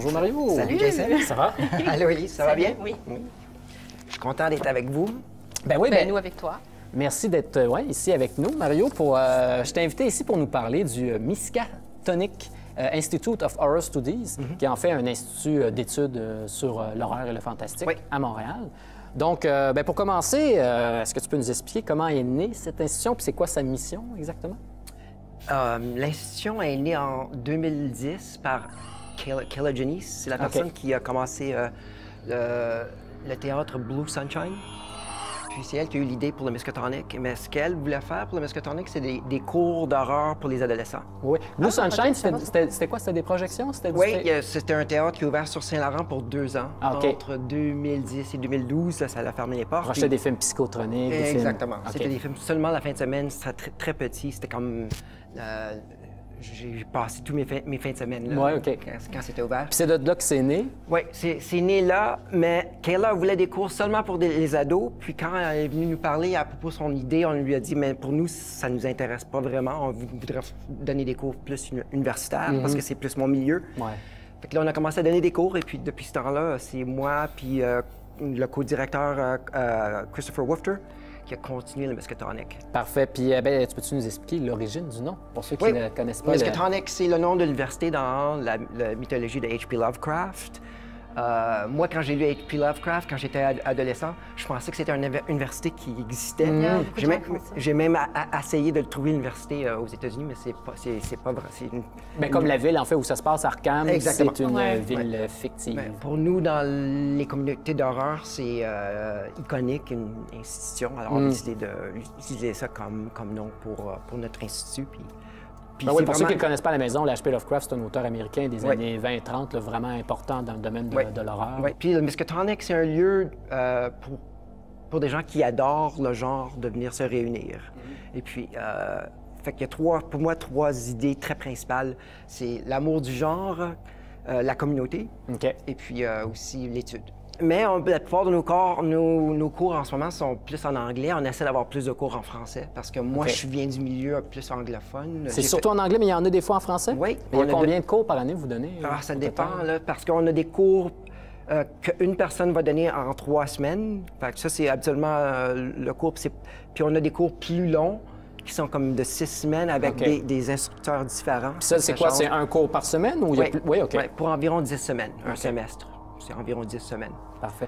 Bonjour Mario. Salut Jason. Ça va? Allô Elise, ça va bien? Oui. Je suis content d'être avec vous. Ben oui, Nous avec toi. merci d'être ici avec nous, Mario. Je t'ai invité ici pour nous parler du Miskatonic Institute of Horror Studies, qui est en fait un institut d'études sur l'horreur et le fantastique à Montréal. Donc, pour commencer, est-ce que tu peux nous expliquer comment est née cette institution et c'est quoi sa mission exactement? L'institution est née en 2010 par Kayla Jennings. C'est la personne qui a commencé le théâtre Blue Sunshine. Puis c'est elle qui a eu l'idée pour le Miskatonic. Mais ce qu'elle voulait faire pour le Miskatonic, c'est des cours d'horreur pour les adolescents. Oui. Blue Sunshine, c'était quoi? C'était des projections? Oui, c'était un théâtre qui a ouvert sur Saint-Laurent pour 2 ans. Entre 2010 et 2012, ça a fermé les portes. Projetait des films psychotroniques. Exactement. C'était des films seulement la fin de semaine. C'était très, très petit. C'était comme... j'ai passé tous mes fins de semaine là, quand c'était ouvert. Puis c'est de là que c'est né? Oui, c'est né là, mais Kayla voulait des cours seulement pour les ados. Puis quand elle est venue nous parler à propos de son idée, on lui a dit, mais pour nous, ça ne nous intéresse pas vraiment. On voudrait donner des cours plus universitaires parce que c'est plus mon milieu. Ouais. Fait que là, on a commencé à donner des cours et puis depuis ce temps-là, c'est moi puis le co-directeur Christopher Woofter qui a continué le Miskatonic. Parfait. Puis, tu peux-tu nous expliquer l'origine du nom, pour ceux qui ne connaissent pas? Miskatonic, c'est le nom de l'université dans la mythologie de H.P. Lovecraft. Moi, quand j'ai lu H.P. Lovecraft, quand j'étais adolescent, je pensais que c'était une université qui existait. J'ai même essayé de le trouver l'université aux États-Unis, mais c'est pas vrai. Comme la ville, en fait, où ça se passe, Arkham, c'est une ville fictive. Ben, pour nous, dans les communautés d'horreur, c'est iconique, une institution. Alors, on a décidé d'utiliser ça comme nom pour notre institut. Pour ceux qui ne connaissent pas à la maison, H.P. Lovecraft, c'est un auteur américain des années 20-30, vraiment important dans le domaine de l'horreur. Oui, puis le Miskatonic, c'est un lieu pour des gens qui adorent le genre de venir se réunir. Et puis, fait qu'il y a pour moi, 3 idées très principales. C'est l'amour du genre, la communauté, et puis aussi l'étude. Mais la plupart de nos cours en ce moment sont plus en anglais. On essaie d'avoir plus de cours en français parce que moi, je viens du milieu plus anglophone. C'est surtout en anglais, mais il y en a des fois en français? Oui. Il y a combien de cours par année vous donnez? Ça dépend, là, parce qu'on a des cours qu'une personne va donner en 3 semaines. Fait que ça, c'est habituellement le cours. Puis on a des cours plus longs qui sont comme de 6 semaines avec des instructeurs différents. Puis ça, c'est quoi? C'est un cours par semaine? Ou Oui, pour environ 10 semaines, un semestre. C'est environ 10 semaines. Parfait.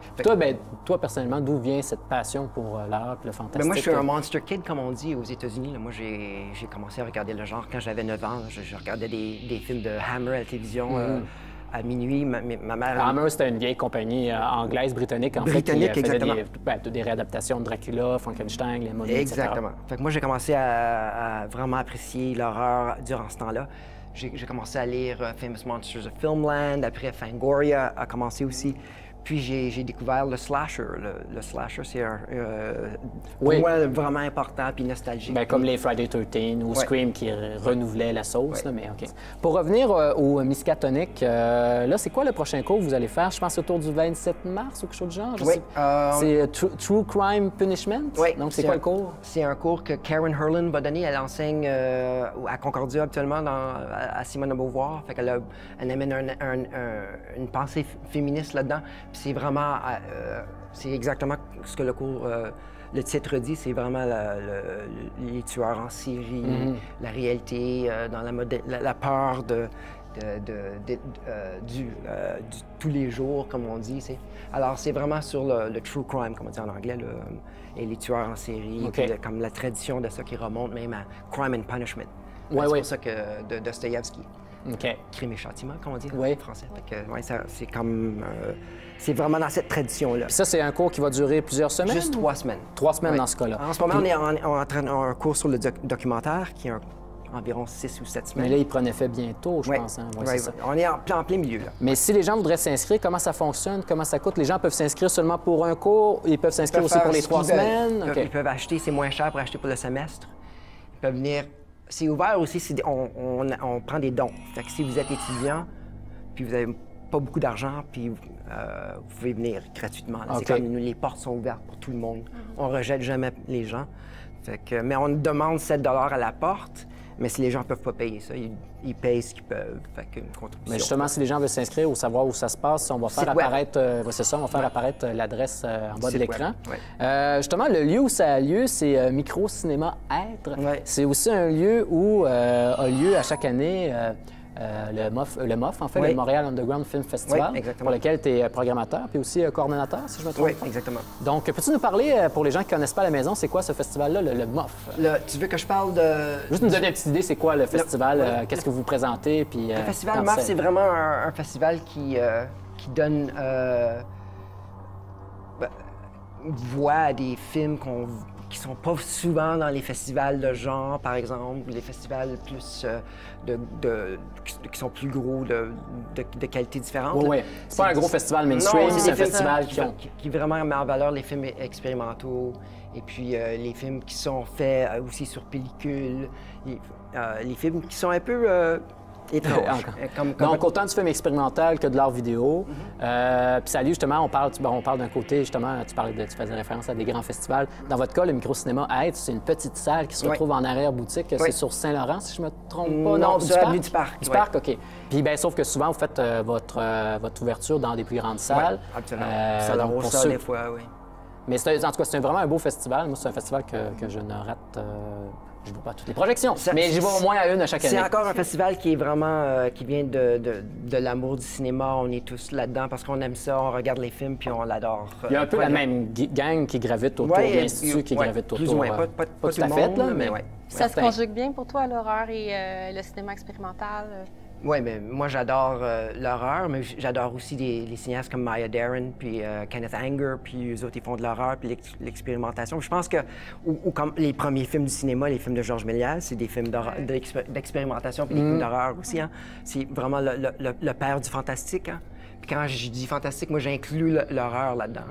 Toi, personnellement, d'où vient cette passion pour l'art et le fantastique? Moi, je suis un monster kid, comme on dit aux États-Unis. Moi, j'ai commencé à regarder le genre quand j'avais 9 ans. Je regardais des films de Hammer à la télévision à minuit. Ma mère... Hammer, c'était une vieille compagnie anglaise, britannique, en fait, qui faisait des réadaptations de Dracula, Frankenstein, les momies, Exactement. Fait que moi, j'ai commencé à vraiment apprécier l'horreur durant ce temps-là. J'ai commencé à lire Famous Monsters of Filmland, après Fangoria a commencé aussi. Puis j'ai découvert le slasher. Le slasher, c'est pour moi vraiment important puis nostalgique. Comme les Friday 13 ou Scream qui renouvelaient la sauce. Là, mais Pour revenir au Miskatonic, là, c'est quoi le prochain cours que vous allez faire? Je pense autour du 27 mars ou quelque chose de genre. C'est True Crime Punishment? Oui. Donc, c'est quoi le cours? C'est un cours que Karen Herland va donner. Elle enseigne à Concordia actuellement à Simone de Beauvoir. Fait qu'elle amène une pensée féministe là-dedans. C'est vraiment, c'est exactement ce que le cours, le titre dit, c'est vraiment les tueurs en série, la réalité, dans la peur du tous les jours, comme on dit. Alors, c'est vraiment sur le true crime, comme on dit en anglais, et les tueurs en série, puis comme la tradition de ça qui remonte même à Crime and Punishment. C'est pour ça que de Dostoïevski. Crime et châtiment, comme on dit en français. C'est comme... c'est vraiment dans cette tradition-là. Puis ça, c'est un cours qui va durer plusieurs semaines? Juste 3 semaines. 3 semaines dans ce cas-là. En ce moment, on est en train un cours sur le documentaire qui est environ 6 ou 7 semaines. Mais là, il prenait fait bientôt, je pense. Hein? Ça. On est en plein milieu. Là. Mais si les gens voudraient s'inscrire, comment ça fonctionne? Comment ça coûte? Les gens peuvent s'inscrire seulement pour un cours? Ils peuvent s'inscrire aussi pour les 3 semaines? Ils peuvent acheter, c'est moins cher pour acheter pour le semestre. Ils peuvent venir... C'est ouvert aussi, on prend des dons. Fait que si vous êtes étudiant, puis vous n'avez pas beaucoup d'argent, puis vous pouvez venir gratuitement. C'est comme les portes sont ouvertes pour tout le monde. On ne rejette jamais les gens. Fait que, mais on demande 7 $ à la porte. Mais si les gens ne peuvent pas payer ça, ils payent ce qu'ils peuvent. Fait qu'une contribution. Mais justement, si les gens veulent s'inscrire ou savoir où ça se passe, on va faire apparaître, c'est ça, on va faire apparaître l'adresse en bas de l'écran. Justement, le lieu où ça a lieu, c'est Micro-Cinéma Être. C'est aussi un lieu où a lieu à chaque année le MOF, en fait, le Montréal Underground Film Festival, pour lequel tu es programmateur, puis aussi coordonnateur, si je me trompe. Oui, exactement. Donc, peux-tu nous parler, pour les gens qui ne connaissent pas à la maison, c'est quoi ce festival-là, le MOF? Tu veux que je parle de... Juste nous donner une petite idée, c'est quoi le festival, qu'est-ce que vous présentez, puis... Le festival MOF, c'est vraiment un festival qui donne voix à des films qui sont pas souvent dans les festivals de genre, par exemple, les festivals plus qui sont plus gros, de qualité différente. Oui, oui. C'est pas un gros festival mainstream, c'est un festival qui vraiment met en valeur les films expérimentaux et puis les films qui sont faits aussi sur pellicule, les films qui sont un peu étrange. Donc, autant du film expérimental que de l'art vidéo. Puis ça lieu, justement, on parle d'un côté, justement, tu faisais référence à des grands festivals. Dans votre cas, le Micro-Cinéma Être, c'est une petite salle qui se retrouve en arrière-boutique. C'est sur Saint-Laurent, si je me trompe pas. Non, c'est avenue du Parc. Du Parc, OK. Puis, bien, sauf que souvent, vous faites votre ouverture dans des plus grandes salles. Oui, absolument. Ça leur pour ça, des fois, oui. Mais en tout cas, c'est vraiment un beau festival. Moi, c'est un festival que je ne rate... Je ne vois pas toutes les projections, mais j'y vais au moins à une à chaque année. C'est encore un festival qui est vraiment qui vient de l'amour du cinéma. On est tous là-dedans parce qu'on aime ça, on regarde les films puis on l'adore. Il y a un peu la même gang qui gravite autour de l'Institut, qui gravite autour. Plus ou moins, pas tout à fait, là, mais oui. Ça se conjugue bien pour toi, l'horreur et le cinéma expérimental? Oui, mais moi, j'adore l'horreur, mais j'adore aussi les cinéastes comme Maya Deren, puis Kenneth Anger, puis eux autres, ils font de l'horreur, puis l'expérimentation. Je pense que, ou comme les premiers films du cinéma, les films de Georges Méliès, c'est des films d'expérimentation, puis des films d'horreur aussi. Hein. C'est vraiment le père du fantastique. Hein. Puis quand je dis fantastique, moi, j'inclus l'horreur là-dedans.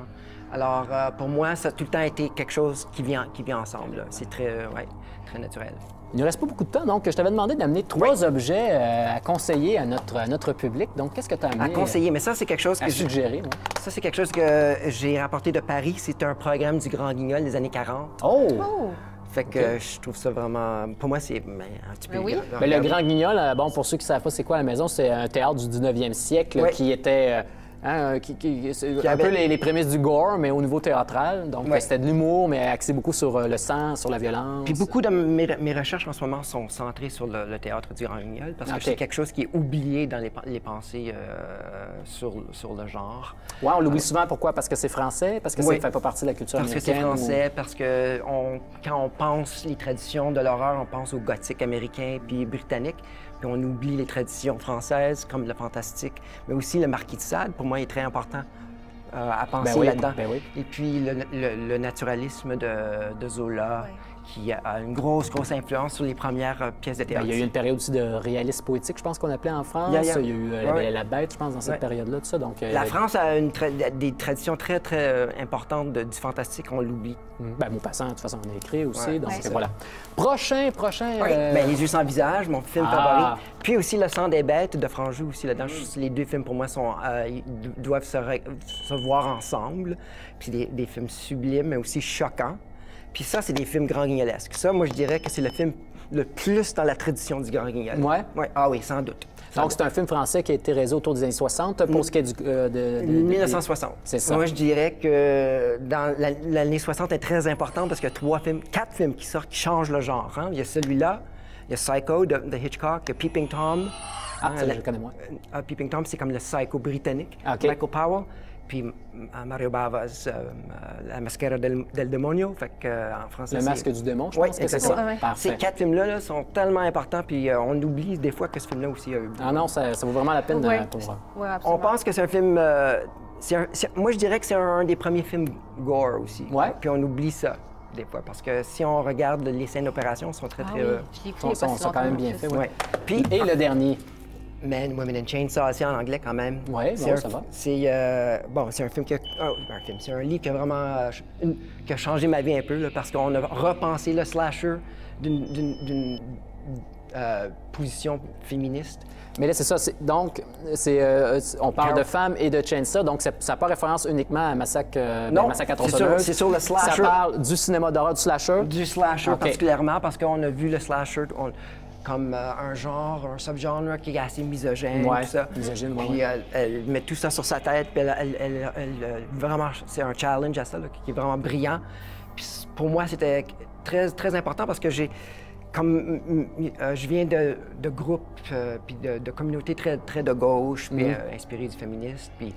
Alors, pour moi, ça a tout le temps été quelque chose qui vient ensemble. C'est très naturel. Il ne nous reste pas beaucoup de temps, donc je t'avais demandé d'amener 3 objets à conseiller à notre public. Donc, qu'est-ce que tu as amené? À conseiller, mais ça, c'est quelque chose que suggérer. Ça, c'est quelque chose que j'ai rapporté de Paris. C'est un programme du Grand Guignol des années 40. Oh! Fait que je trouve ça vraiment... Pour moi, c'est un petit peu... Oui. Bien, le Grand Guignol, bon, pour ceux qui ne savent pas c'est quoi à la maison, c'est un théâtre du 19e siècle qui était... c'est un peu les prémices du gore, mais au niveau théâtral. Donc, c'était de l'humour, mais axé beaucoup sur le sang, sur la violence. Puis beaucoup de mes recherches en ce moment sont centrées sur le théâtre du Grand Guignol, parce que c'est quelque chose qui est oublié dans les pensées sur le genre. Oui, on l'oublie souvent. Pourquoi? Parce que c'est français? Parce que ça ne fait pas partie de la culture américaine? Parce que c'est français, parce que quand on pense les traditions de l'horreur, on pense au gothique américain puis britannique. Puis on oublie les traditions françaises, comme le fantastique, mais aussi le Marquis de Sade, pour moi, est très important à penser là-dedans. Et puis le naturalisme de Zola, qui a une grosse influence sur les premières pièces de théâtre. Il y a eu une période aussi de réalisme poétique, je pense qu'on appelait en France. Il y a eu La Bête, je pense, dans cette période-là, tout ça. Donc, la France a des traditions très, très importantes du fantastique, on l'oublie. Maupassant, de toute façon, on a écrit aussi, donc voilà. Prochain... Les Yeux sans visage, mon film favori. Puis aussi Le sang des bêtes de Franjou aussi là-dedans. Les 2 films, pour moi, doivent se voir ensemble. Puis des films sublimes, mais aussi choquants. Puis ça, c'est des films grand guignolesques. Ça, moi, je dirais que c'est le film le plus dans la tradition du Grand Guignol. Ouais? Ah oui, sans doute. Donc, c'est un film français qui a été réalisé autour des années 60, pour ce qui est de 1960. C'est ça. Moi, je dirais que dans l'année 60 est très importante parce qu'il y a 4 films qui sortent, qui changent le genre. Hein? Il y a celui-là, il y a Psycho de Hitchcock, il y a Peeping Tom. Ça, je le connais moins. Peeping Tom, c'est comme le Psycho britannique. Michael Powell. Puis Mario Bava's La Maschera del Demonio, fait que, en français... Le masque du démon, je pense que c'est ça. Ces 4 films-là sont tellement importants, puis on oublie des fois que ce film-là aussi a eu... Ah non, ça vaut vraiment la peine pour... On pense que c'est un film... moi, je dirais que c'est un des premiers films gore aussi. Puis on oublie ça, des fois, parce que si on regarde les scènes d'opération, sont très, très... sont quand même bien faits, Puis, et le dernier? Men, Women and Chainsaw, c'est en anglais quand même. Oui, ça va. C'est c'est un film c'est un livre qui a vraiment qui a changé ma vie un peu, là, parce qu'on a repensé le slasher d'une position féministe. Mais là, c'est ça. Donc, on parle de femmes et de Chainsaw, donc ça n'a pas référence uniquement à Massacre à tronçonneuse. C'est sur le slasher. Ça parle du cinéma d'horreur, du slasher? Du slasher particulièrement, parce qu'on a vu le slasher... comme un genre, un subgenre qui est assez misogyne, Ouais, tout ça. misogyne, ouais, Puis ouais. elle met tout ça sur sa tête, puis vraiment, c'est un challenge à ça, là, qui est vraiment brillant. Puis pour moi, c'était très, très important parce que je viens de groupes, puis de communautés très, très de gauche, puis inspirés du féministe, puis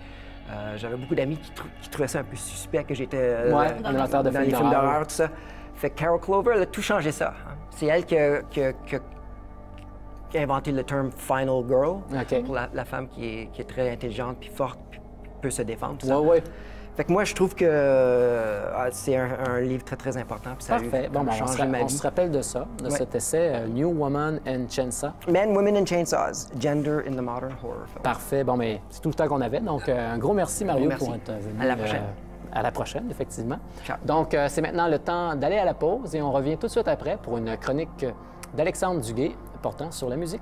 j'avais beaucoup d'amis qui trouvaient ça un peu suspect que j'étais animateur de dans les films d'horreur, tout ça. Fait que Carol Clover, elle a tout changé ça. Hein. C'est elle qui a inventé le terme Final Girl pour la femme qui est très intelligente puis forte puis peut se défendre. Tout ça. Ouais. Fait que moi, je trouve que c'est un livre très, très important. Puis ça Parfait. a Bon, changé ma on vie. se rappelle de ça, de cet essai New Woman and Chainsaw. Men, Women and Chainsaws, Gender in the Modern Horror Film. Parfait. Bon, mais c'est tout le temps qu'on avait. Donc, un gros merci, Mario, Merci. pour être venu. À la prochaine. À la prochaine, effectivement. Ciao. Donc, c'est maintenant le temps d'aller à la pause et on revient tout de suite après pour une chronique d'Alexandre Duguay portant sur la musique.